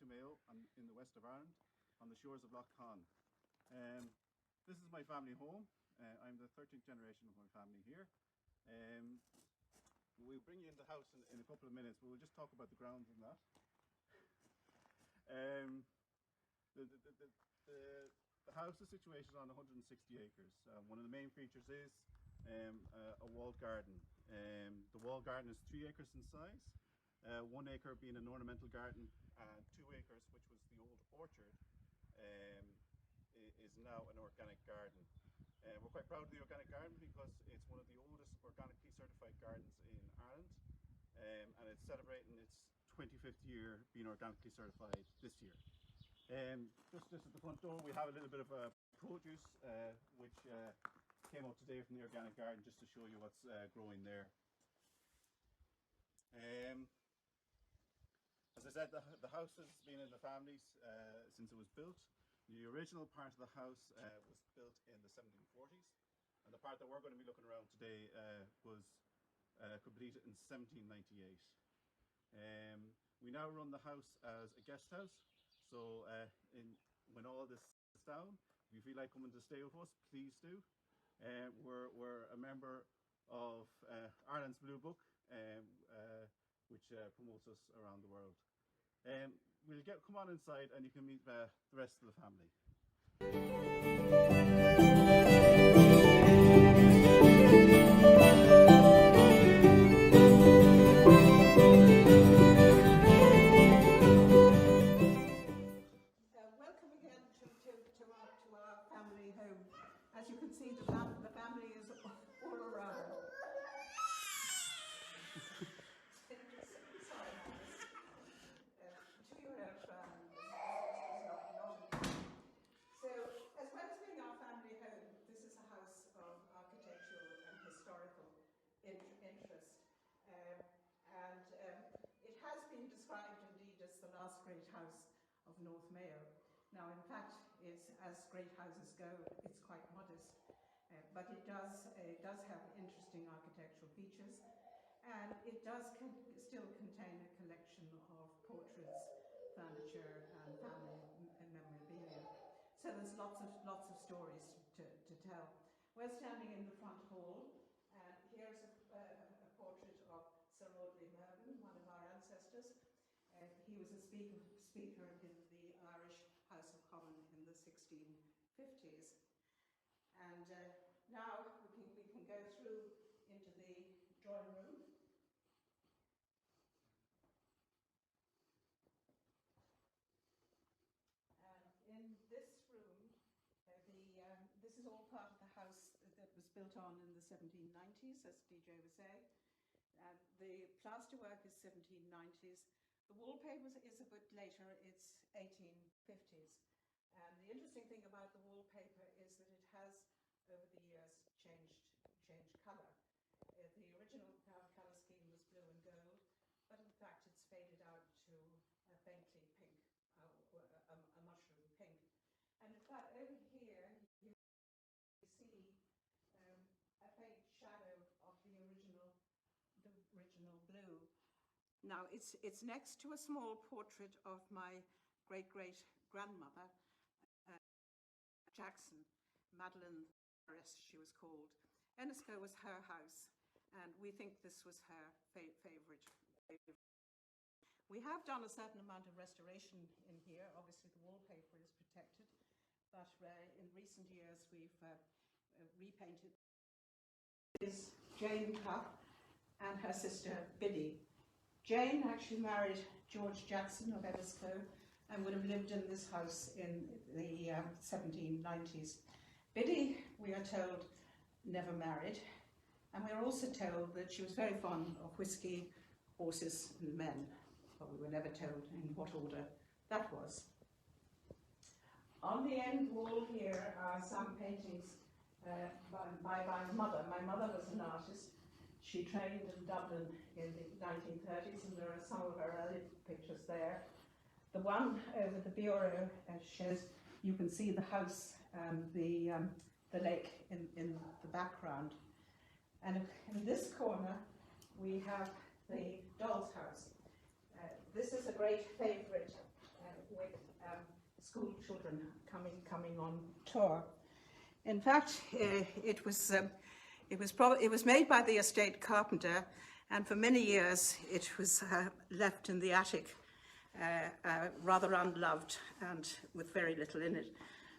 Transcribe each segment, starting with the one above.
Mayo in the west of Ireland, on the shores of Lough Conn. This is my family home. I'm the 13th generation of my family here. We'll bring you in the house in a couple of minutes, but we'll just talk about the grounds and that. The house is situated on 160 acres. One of the main features is a walled garden. The walled garden is 3 acres in size, 1 acre being an ornamental garden, and 2 acres, which was the old orchard, is now an organic garden. We're quite proud of the organic garden because it's one of the oldest organically certified gardens in Ireland, and it's celebrating its 25th year being organically certified this year. Just at the front door we have a little bit of produce which came up today from the organic garden, just to show you what's growing there. As I said, the house has been in the families since it was built. The original part of the house was built in the 1740s, and the part that we're going to be looking around today was completed in 1798. We now run the house as a guest house, so when all this is down, if you feel like coming to stay with us, please do. We're a member of Ireland's Blue Book, which promotes us around the world. We'll come on inside and you can meet the rest of the family. Welcome again to our family home. As you can see, the family is all around. So, as well as being our family home, this is a house of architectural and historical interest. It has been described indeed as the last great house of North Mayo. Now, in fact, as great houses go, it's quite modest, but it does have interesting architectural features, and it does still contain a collection of portraits, furniture, and family memorabilia. So there's lots of stories to tell. We're standing in the front hall, and here's a portrait of Sir Audley Mervyn, one of our ancestors. He was a speaker in the Irish House of Commons in the 1650s. And now we can go through into the drawing room. And in this room, this is all part of the house that was built on in the 1790s, as DJ was saying. The plasterwork is 1790s. The wallpaper is a bit later, it's 1850s. And the interesting thing about the wallpaper is that it has, over the years, changed colour. The original colour scheme was blue and gold, but in fact it's faded out to a faintly pink, a mushroom pink. And in fact, over here you see a faint shadow of the original blue. Now, it's next to a small portrait of my great-great-grandmother, Jackson, Madeline Forrest, she was called. Enniscoe was her house, and we think this was her favourite. We have done a certain amount of restoration in here. Obviously, the wallpaper is protected, but in recent years we've repainted. This is Jane Cupp and her sister Biddy. Jane actually married George Jackson of Enniscoe and would have lived in this house in the 1790s. Biddy, we are told, never married, and we are also told that she was very fond of whiskey, horses and men, but we were never told in what order that was. On the end wall here are some paintings by my mother. My mother was an artist. She trained in Dublin in the 1930s, and there are some of her early pictures there. The one over the bureau shows, you can see the house and the lake in the background. And in this corner, we have the doll's house. This is a great favourite children coming on tour. In fact, it was made by the estate carpenter, and for many years it was left in the attic, rather unloved and with very little in it.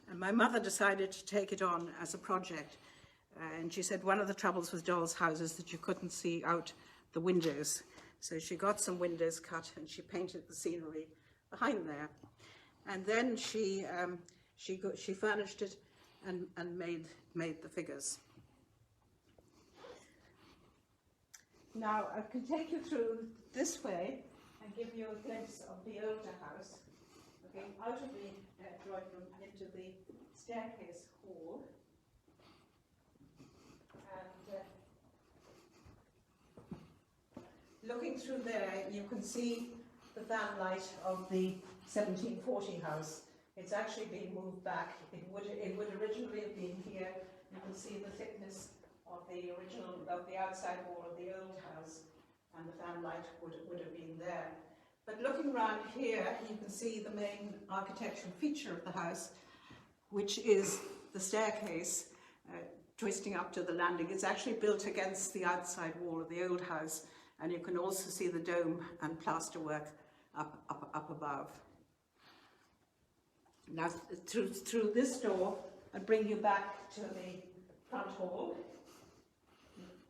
And my mother decided to take it on as a project. And she said one of the troubles with dolls' houses that you couldn't see out the windows. So she got some windows cut and she painted the scenery behind there. And then she furnished it and made the figures. Now I can take you through this way and give you a glimpse of the older house. Looking out of the drawing room into the staircase hall. And looking through there, you can see the fanlight of the 1740 house. It's actually been moved back. It would originally have been here. You can see the thickness of the outside wall of the old house, and the fanlight would have been there. But looking around here, you can see the main architectural feature of the house, which is the staircase twisting up to the landing. It's actually built against the outside wall of the old house, and you can also see the dome and plasterwork up above. Now, through this door, I'll bring you back to the front hall.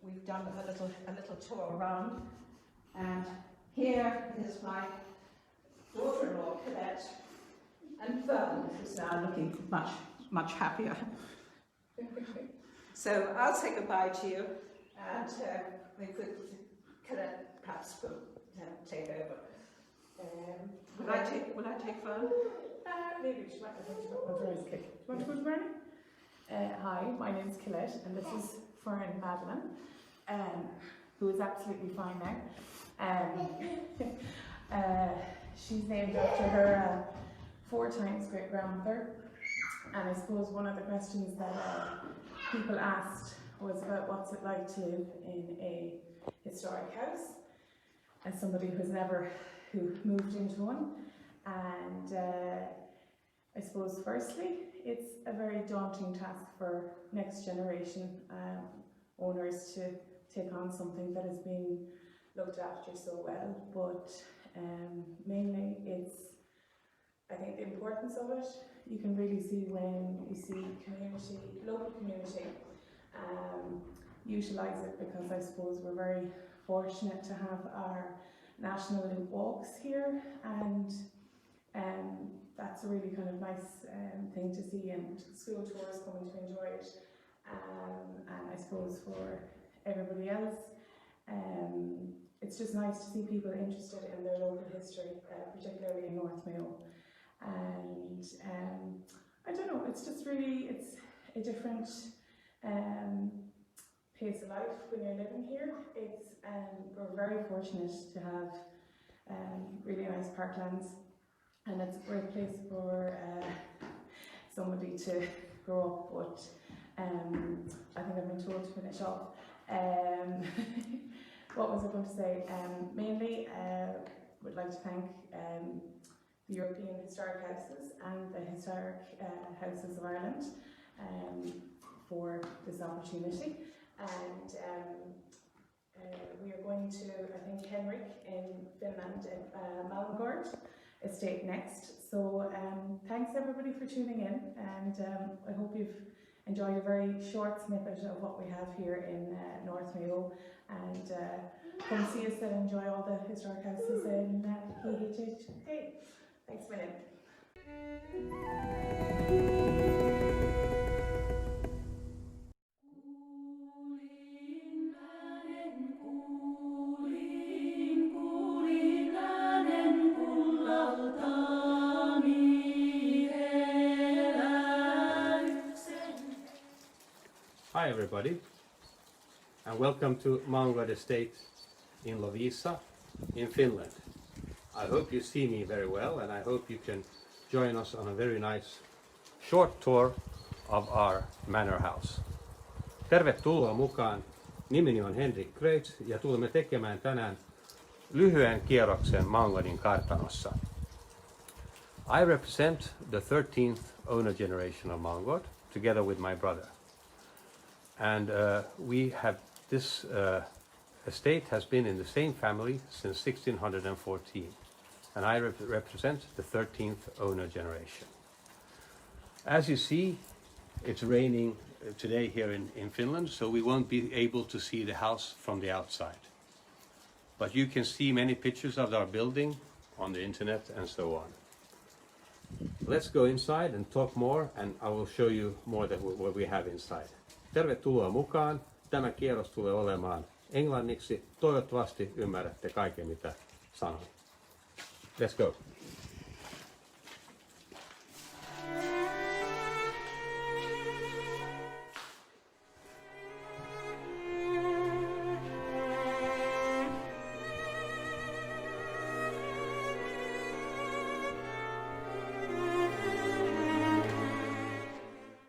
We've done a little tour around, and here is my daughter-in-law, Colette, and Fern, who's now looking much happier. So I'll say goodbye to you, and Colette perhaps could take over. Will I take Fern? Maybe she might have to go kick. Do you want to go to Bernie? Hi, my name's Colette, and this is Fern Madeline, who is absolutely fine now. She's named after her 4 times great grandmother, and I suppose one of the questions that people asked was about what's it like to live in a historic house, as somebody who moved into one. And I suppose firstly, it's a very daunting task for next generation owners to take on something that has been looked after so well, but mainly I think the importance of it, you can really see when you see local community utilise it, because I suppose we're very fortunate to have our national walks here, and that's a really kind of nice thing to see, and school tours coming to enjoy it, and I suppose for everybody else, it's just nice to see people interested in their local history, particularly in North Mayo. And I don't know, it's just really, it's a different pace of life when you're living here. We're very fortunate to have really nice parklands, and it's a great place for somebody to grow up. But I think I've been told to finish off. What was I going to say? Mainly, would like to thank the European Historic Houses and the Historic Houses of Ireland for this opportunity. And we are going to, I think, Henrik in Finland, Malmgard Estate next. So thanks everybody for tuning in, and I hope you've enjoyed a very short snippet of what we have here in North Mayo, and come see us and enjoy all the historic houses in KHH. Thanks a minute. Hi everybody, and welcome to Malmgard Estate in Lovisa in Finland. I hope you see me very well, and I hope you can join us on a very nice short tour of our manor house. Tervetuloa mukaan. Nimeni on Henrik Kreutz ja tulemme tekemään tänään lyhyen kierroksen Malmgardin kartanossa. I represent the 13th owner generation of Malmgard, together with my brother. And we have this estate has been in the same family since 1614, and I represent the 13th owner generation. As you see, it's raining today here in Finland, so we won't be able to see the house from the outside. But you can see many pictures of our building on the internet and so on. Let's go inside and talk more, and I will show you more of what we have inside. Tervetuloa mukaan. Tämä kierros tulee olemaan englanniksi. Toivottavasti ymmärrätte kaiken, mitä sanon. Let's go.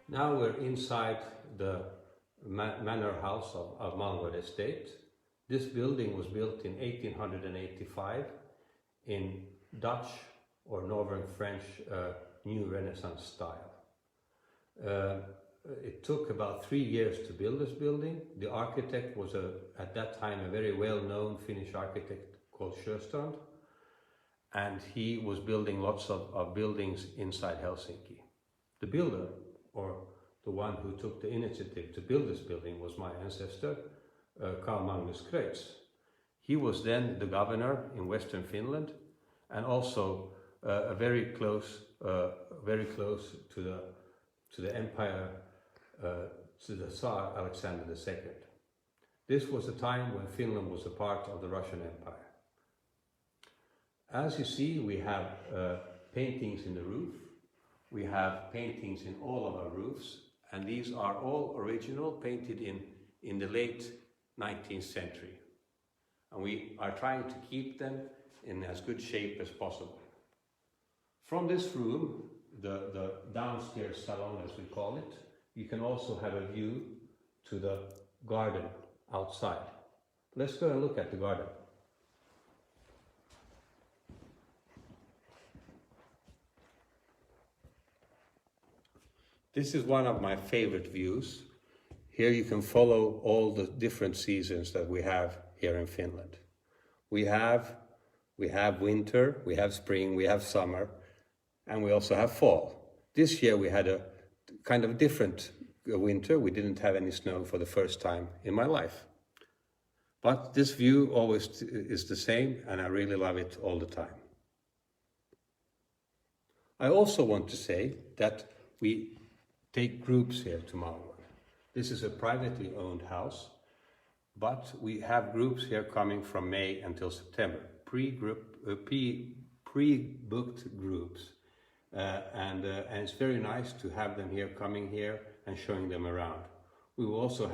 Now we're inside the manor house of Malmgard Estate. This building was built in 1885 in Dutch or Northern French New Renaissance style. It took about 3 years to build this building. The architect was at that time a very well-known Finnish architect called Sjöstrand, and he was building lots of buildings inside Helsinki. The builder, or the one who took the initiative to build this building, was my ancestor, Carl Magnus Kreutz. He was then the governor in Western Finland, and also very close to the empire, to the Tsar Alexander II. This was a time when Finland was a part of the Russian Empire. As you see, we have paintings in the roof. We have paintings in all of our roofs, and these are all original, painted in the late 19th century. And we are trying to keep them in as good shape as possible. From this room, the downstairs salon, as we call it, you can also have a view to the garden outside. Let's go and look at the garden. This is one of my favorite views. Here you can follow all the different seasons that we have here in Finland. We have winter, we have spring, we have summer, and we also have fall. This year we had a kind of different winter. We didn't have any snow for the first time in my life. But this view always is the same, and I really love it all the time. I also want to say that we take groups here to Malmgard. This is a privately owned house, but we have groups here coming from May until September, pre-booked groups. And it's very nice to have them here, coming here and showing them around. We will also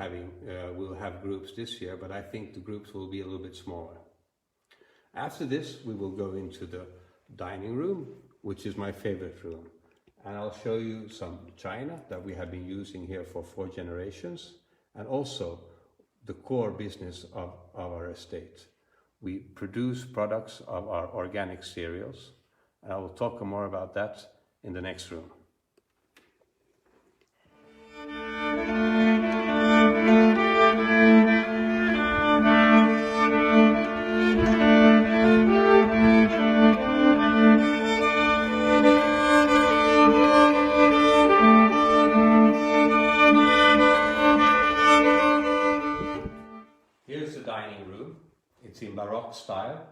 we'll have groups this year, but I think the groups will be a little bit smaller. After this, we will go into the dining room, which is my favorite room. And I'll show you some china that we have been using here for 4 generations, and also the core business of our estate. We produce products of our organic cereals, and I will talk more about that in the next room. In Baroque style,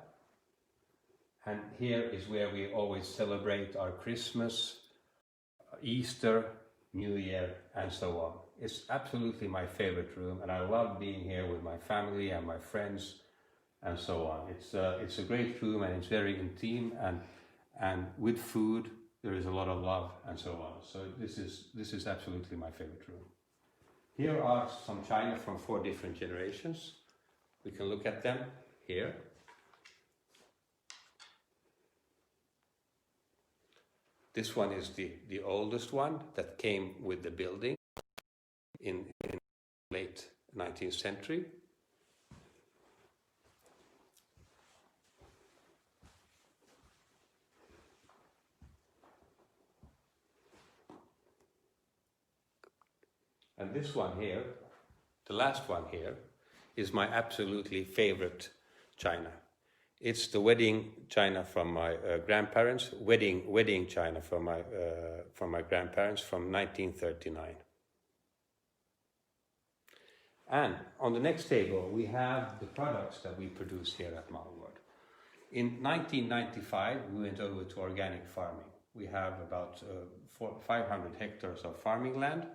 and here is where we always celebrate our Christmas, Easter, New Year, and so on. It's absolutely my favorite room, and I love being here with my family and my friends and so on. It's a great room, and it's very intimate, and with food there is a lot of love and so on. So this is absolutely my favorite room. Here are some china from 4 different generations. We can look at them here. This one is the oldest one that came with the building in late 19th century. And this one here, the last one here, is my absolutely favorite china. It's the wedding china from my grandparents, wedding china from my grandparents from 1939. And on the next table, we have the products that we produce here at Malmgard. In 1995, we went over to organic farming. We have about 500 hectares of farming land,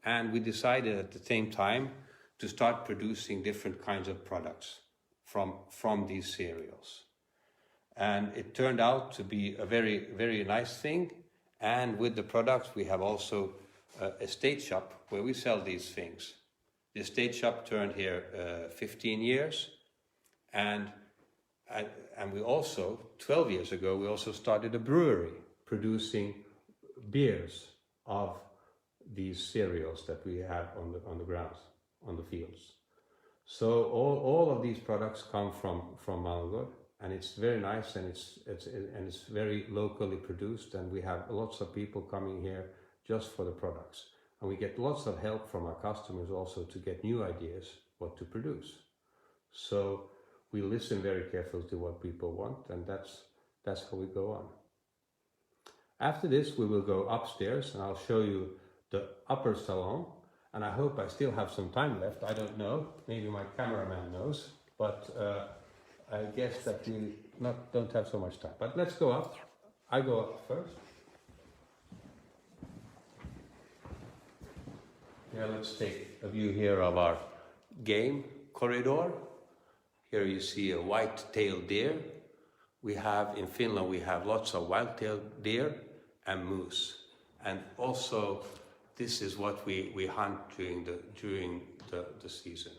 and we decided at the same time to start producing different kinds of products from these cereals. And it turned out to be a very, very nice thing. And with the products, we have also an estate shop where we sell these things. The estate shop turned here 15 years, and we also, 12 years ago, we also started a brewery producing beers of these cereals that we have on the grounds, on the fields. So all of these products come from Malmgard, and it's very nice, and it's very locally produced, and we have lots of people coming here just for the products. And we get lots of help from our customers also to get new ideas what to produce. So we listen very carefully to what people want, and that's how we go on. After this, we will go upstairs, and I'll show you the upper salon. And I hope I still have some time left. I don't know. Maybe my cameraman knows, but I guess that we don't have so much time. But let's go up. I go up first. Yeah, let's take a view here of our game corridor. Here you see a white-tailed deer. In Finland, we have lots of wild-tailed deer and moose. And also, this is what we hunt during the season.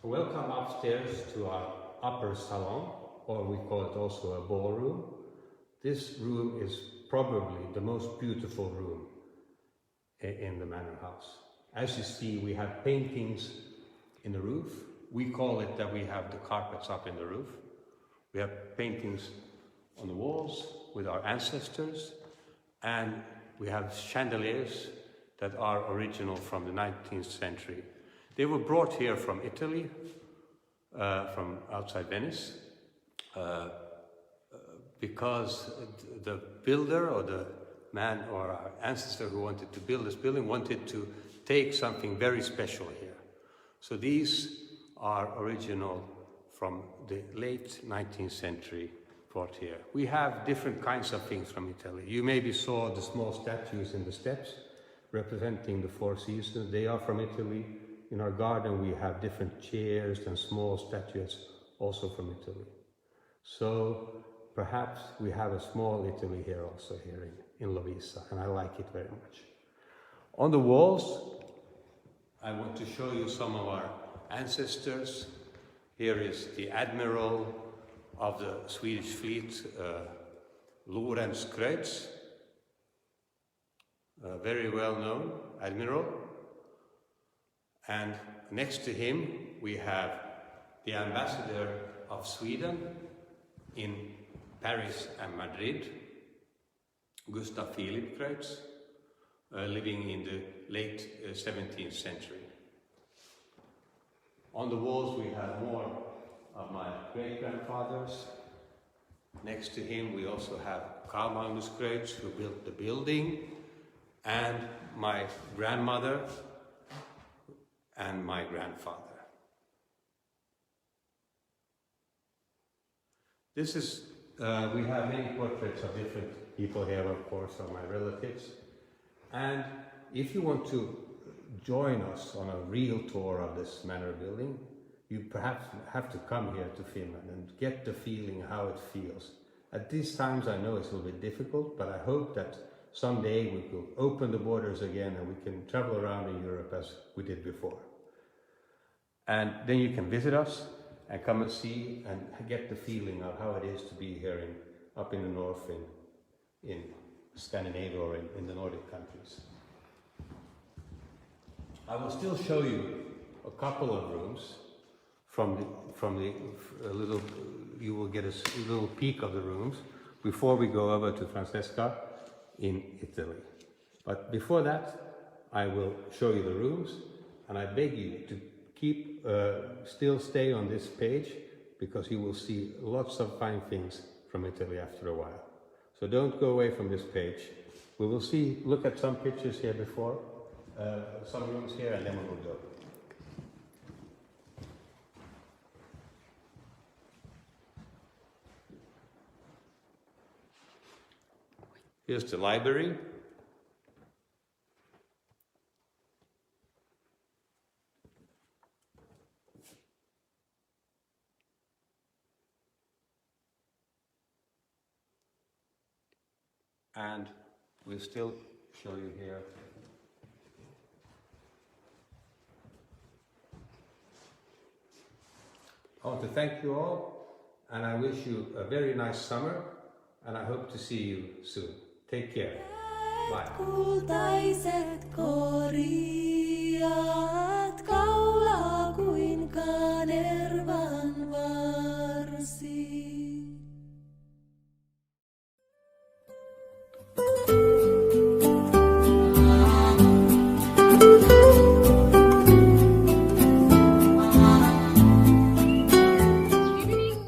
Welcome upstairs to our upper salon, or we call it also a ballroom. This room is probably the most beautiful room in the manor house. As you see, we have paintings in the roof. We call it that we have the carpets up in the roof. We have paintings on the walls with our ancestors, and we have chandeliers that are original from the 19th century. They were brought here from Italy, from outside Venice, because the builder or the man or our ancestor who wanted to build this building wanted to take something very special here. So these are original from the late 19th century brought here. We have different kinds of things from Italy. You maybe saw the small statues in the steps representing the four seasons. They are from Italy. In our garden, we have different chairs and small statues also from Italy. So perhaps we have a small Italy here also here in Loviisa, and I like it very much. On the walls, I want to show you some of our ancestors. Here is the admiral of the Swedish fleet, Lorenz Kreutz, a very well-known admiral. And next to him, we have the ambassador of Sweden in Paris and Madrid, Gustav Philip Kreutz, living in the late 17th century. On the walls, we have more of my great-grandfathers. Next to him, we also have Carl Magnus Kreutz, who built the building, and my grandmother, and my grandfather. This is, we have many portraits of different people here, of course, of my relatives. And if you want to join us on a real tour of this manor building, you perhaps have to come here to Finland and get the feeling how it feels. At these times I know it's a little bit difficult, but I hope that someday we will open the borders again and we can travel around in Europe as we did before. And then you can visit us and come and see and get the feeling of how it is to be here up in the north in Scandinavia or in the Nordic countries. I will still show you a couple of rooms you will get a little peek of the rooms before we go over to Francesca in Italy. But before that, I will show you the rooms, and I beg you to still stay on this page, because you will see lots of fine things from Italy after a while. So don't go away from this page. We will look at some pictures here before, some rooms here, and then we will go. Here's the library. And we'll still show you here. I want to thank you all, and I wish you a very nice summer, and I hope to see you soon. Take care. Bye. Kultaiset korjat kaula kuin kanervan varsi.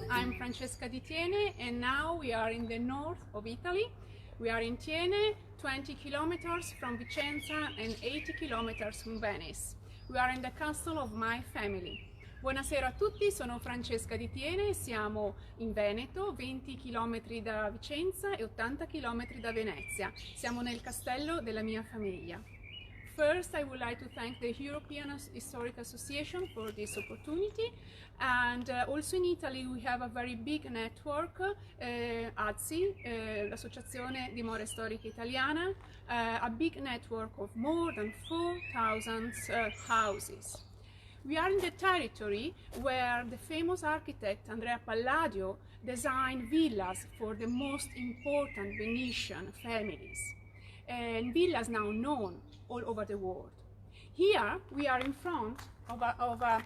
I'm Francesca di Thiene, and now we are in the north of Italy. We are in Thiene, 20 kilometers from Vicenza and 80 kilometers from Venice. We are in the castle of my family. Buonasera a tutti, sono Francesca di Thiene, siamo in Veneto, 20 km da Vicenza e 80 km da Venezia. Siamo nel castello della mia famiglia. First, I would like to thank the European Historic Association for this opportunity, and also in Italy we have a very big network, ADSI, l'Associazione Dimore Storiche Italiana, a big network of more than 4,000 houses. We are in the territory where the famous architect Andrea Palladio designed villas for the most important Venetian families, and villas now known all over the world. Here we are in front of a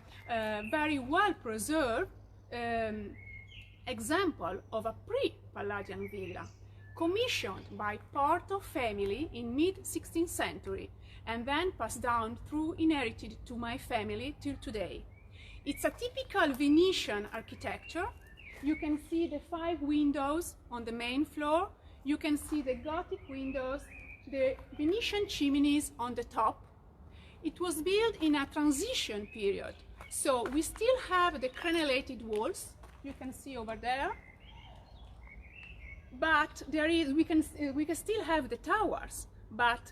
very well preserved example of a pre-Palladian villa, commissioned by Porto family in mid-16th century, and then passed down through inherited to my family till today. It's a typical Venetian architecture. You can see the 5 windows on the main floor. You can see the Gothic windows, the Venetian chimneys on the top. It was built in a transition period, so we still have the crenellated walls, you can see over there, but we can still have the towers, but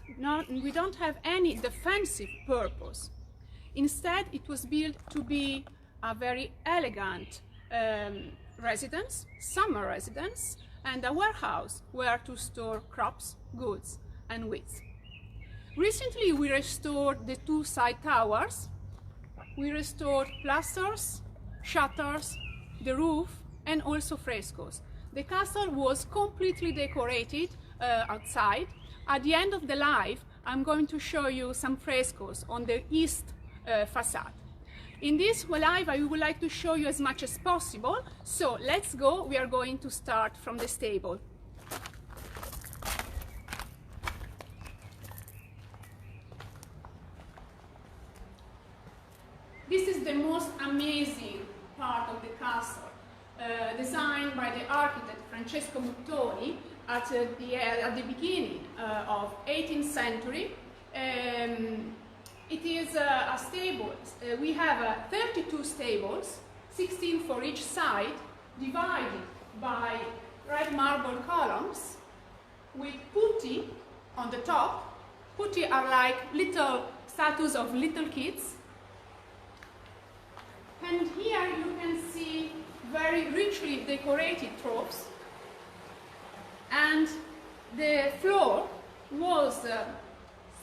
we don't have any defensive purpose. Instead, it was built to be a very elegant residence, summer residence, and a warehouse where to store crops, goods, and wheat. Recently, we restored the 2 side towers. We restored plasters, shutters, the roof, and also frescoes. The castle was completely decorated outside. At the end of the live, I'm going to show you some frescoes on the east facade. In this live, I would like to show you as much as possible. So let's go. We are going to start from the stable. This is the most amazing part of the castle, designed by the architect Francesco Muttoni at the beginning of 18th century. It is a stable. We have 32 stables, 16 for each side, divided by red marble columns with putti on the top. Putti are like little statues of little kids. And here you can see very richly decorated troughs. And the floor was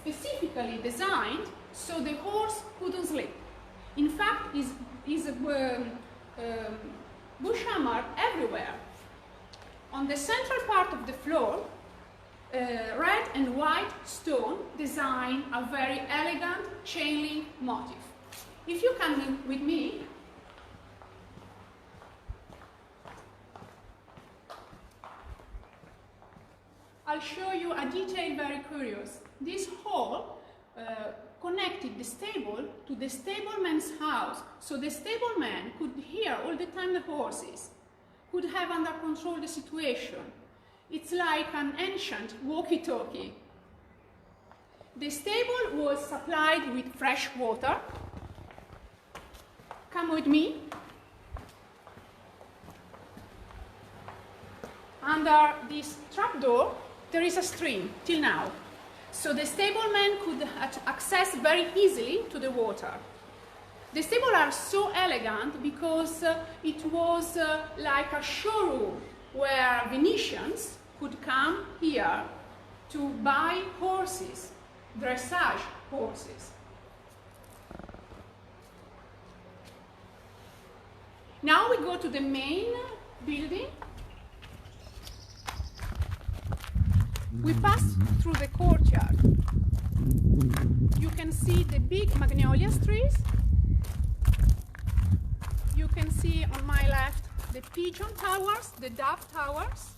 specifically designed so the horse couldn't slip. In fact, is bush hammer everywhere. On the central part of the floor, red and white stone design a very elegant chain link motif. If you come with me, I'll show you a detail very curious. This hall connected the stable to the stableman's house, so the stableman could hear all the time the horses, could have under control the situation. It's like an ancient walkie-talkie. The stable was supplied with fresh water. Come with me. Under this trapdoor, there is a stream till now. So the stableman could access very easily to the water. The stables are so elegant because it was like a showroom where Venetians could come here to buy horses, dressage horses. Now we go to the main building. We pass through the courtyard. You can see the big magnolia trees. You can see on my left the pigeon towers, the dove towers.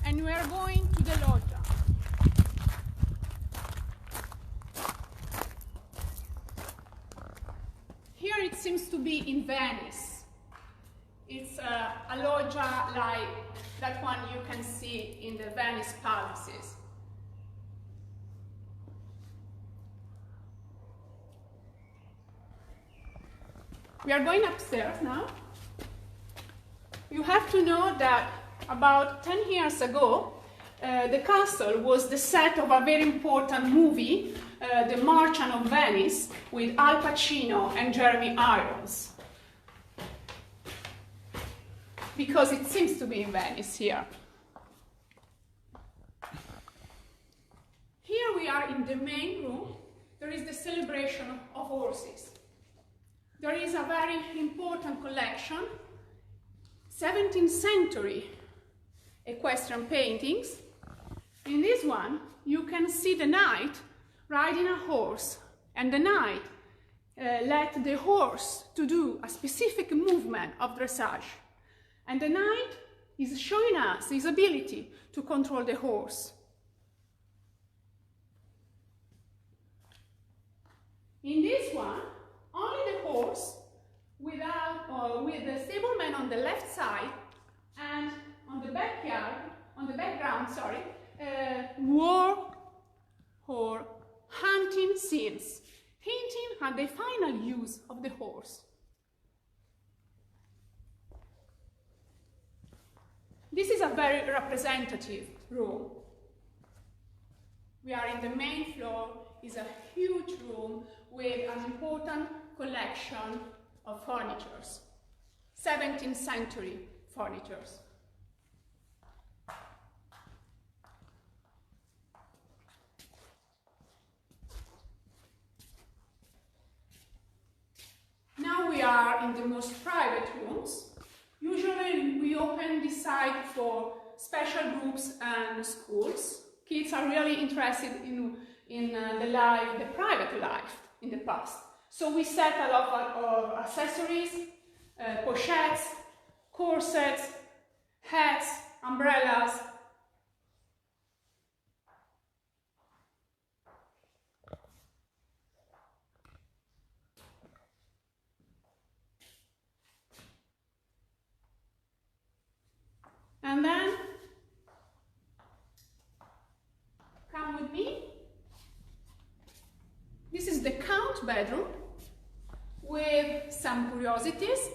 And we are going to the loggia. Here it seems to be in Venice. It's a loggia like that one you can see in the Venice palaces. We are going upstairs now. You have to know that about 10 years ago, the castle was the set of a very important movie, The Merchant of Venice, with Al Pacino and Jeremy Irons. Because it seems to be in Venice here. Here we are in the main room. There is the celebration of horses. There is a very important collection, 17th century equestrian paintings. In this one, you can see the knight riding a horse, and the knight let the horse to do a specific movement of dressage. And the knight is showing us his ability to control the horse. In this one, only the horse with the stableman on the left side and on the background, war or hunting scenes, hinting at the final use of the horse. This is a very representative room. We are in the main floor. It's a huge room with an important collection of furnitures, 17th century furnitures. Now we are in the most private rooms. Usually we open this side for special groups and schools. Kids are really interested in the private life in the past. So we set a lot of accessories, pochettes, corsets, hats, umbrellas. And then, come with me. This is the count bedroom with some curiosities,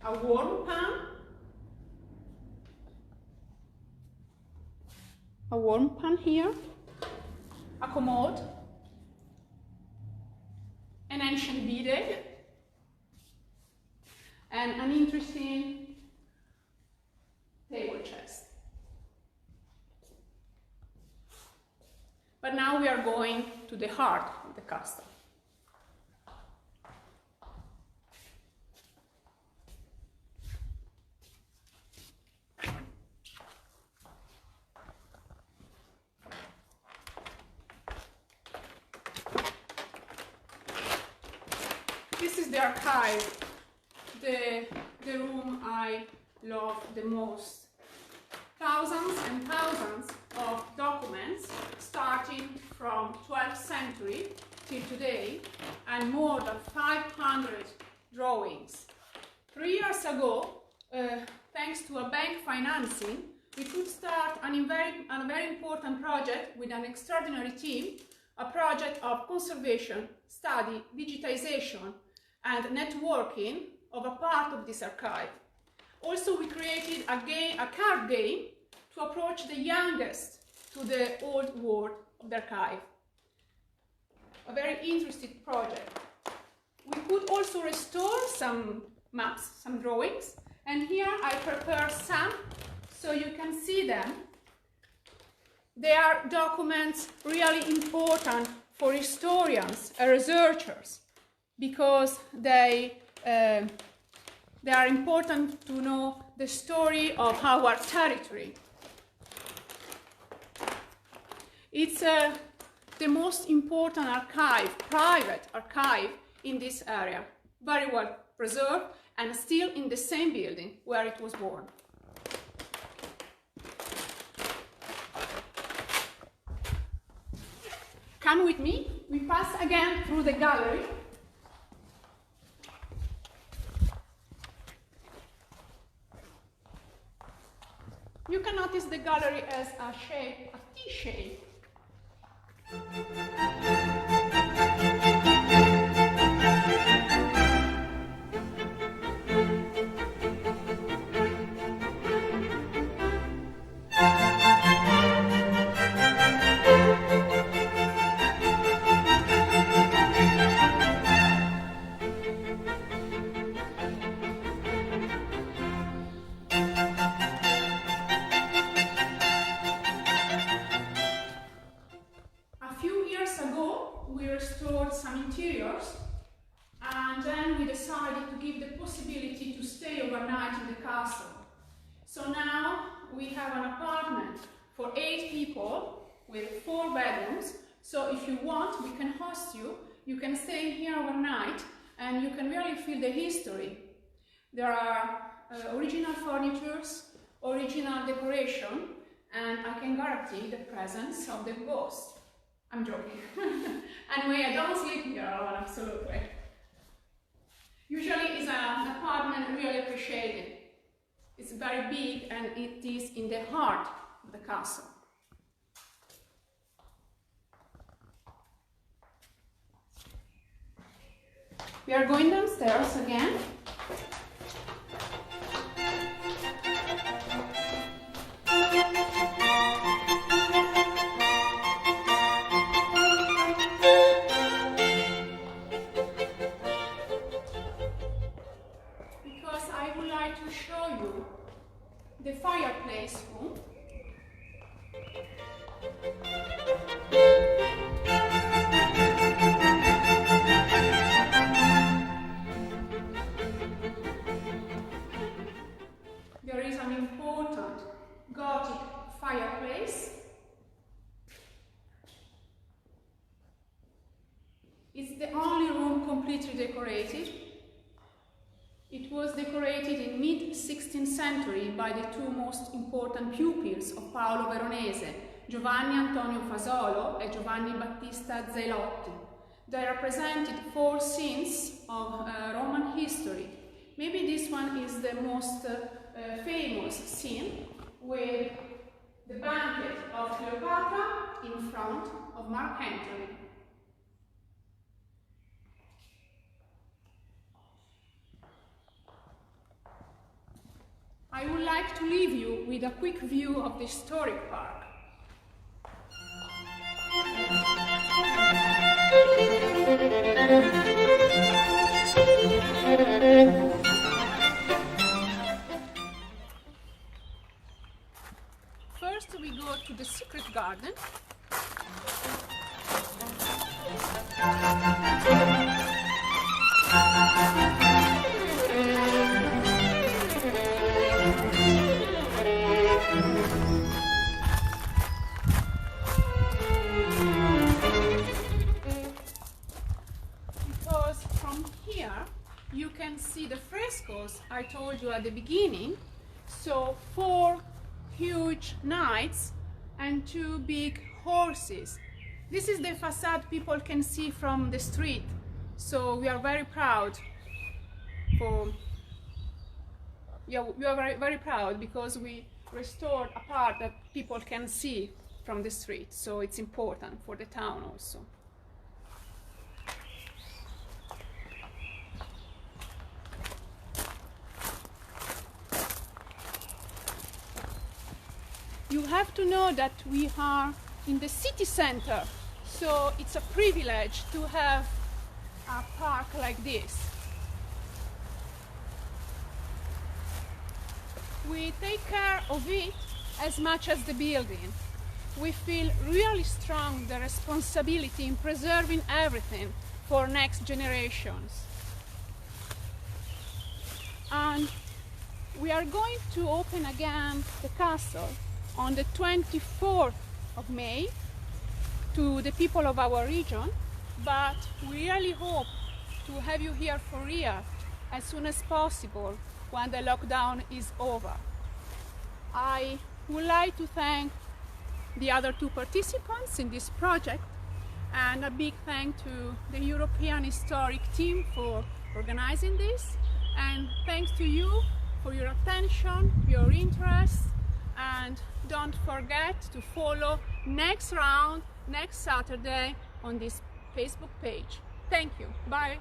a warm pan here, a commode, an ancient bidet, and an interesting table chest. But now we are going to the heart of the castle. This is the archive, the room I love the most. Thousands and thousands of documents starting from 12th century till today, and more than 500 drawings. 3 years ago, thanks to a bank financing, we could start a very important project with an extraordinary team, a project of conservation, study, digitization, and networking of a part of this archive. Also, we created a card game to approach the youngest to the old world of the archive. A very interesting project. We could also restore some maps, some drawings, and here I prepare some so you can see them. They are documents really important for historians and researchers because they are important to know the story of our territory. It's the most important archive, private archive in this area, very well preserved and still in the same building where it was born. Come with me, we pass again through the gallery. You can notice the gallery as a shape, a T shape. So now we have an apartment for 8 people with 4 bedrooms. So if you want, we can host you. You can stay here overnight and you can really feel the history. There are original furnitures, original decoration, and I can guarantee the presence of the ghost. I'm joking. Anyway, I don't sleep here alone, absolutely. Usually it's an apartment really appreciated. It's very big and it is in the heart of the castle. We are going downstairs again. The fireplace room. There is an important Gothic fireplace. It's the only room completely decorated. It was decorated in mid-16th century by the 2 most important pupils of Paolo Veronese, Giovanni Antonio Fasolo and Giovanni Battista Zailotti. They represented 4 scenes of Roman history. Maybe this one is the most famous scene, with the banquet of Cleopatra in front of Mark Antony. I would like to leave you with a quick view of the historic park. First we go to the secret garden. Because from here you can see the frescoes I told you at the beginning. So 4 huge knights and 2 big horses. This is the facade people can see from the street. So we are very proud we are very proud because we restored a part that people can see from the street. So it's important for the town also. You have to know that we are in the city center, so it's a privilege to have a park like this. We take care of it as much as the building. We feel really strong the responsibility in preserving everything for next generations. And we are going to open again the castle on the 24th of May to the people of our region, but we really hope to have you here for real as soon as possible when the lockdown is over. I would like to thank the other 2 participants in this project, and a big thank to the European Historic team for organizing this, and thanks to you for your attention, your interest, and don't forget to follow next round next Saturday on this Facebook page. Thank you. Bye.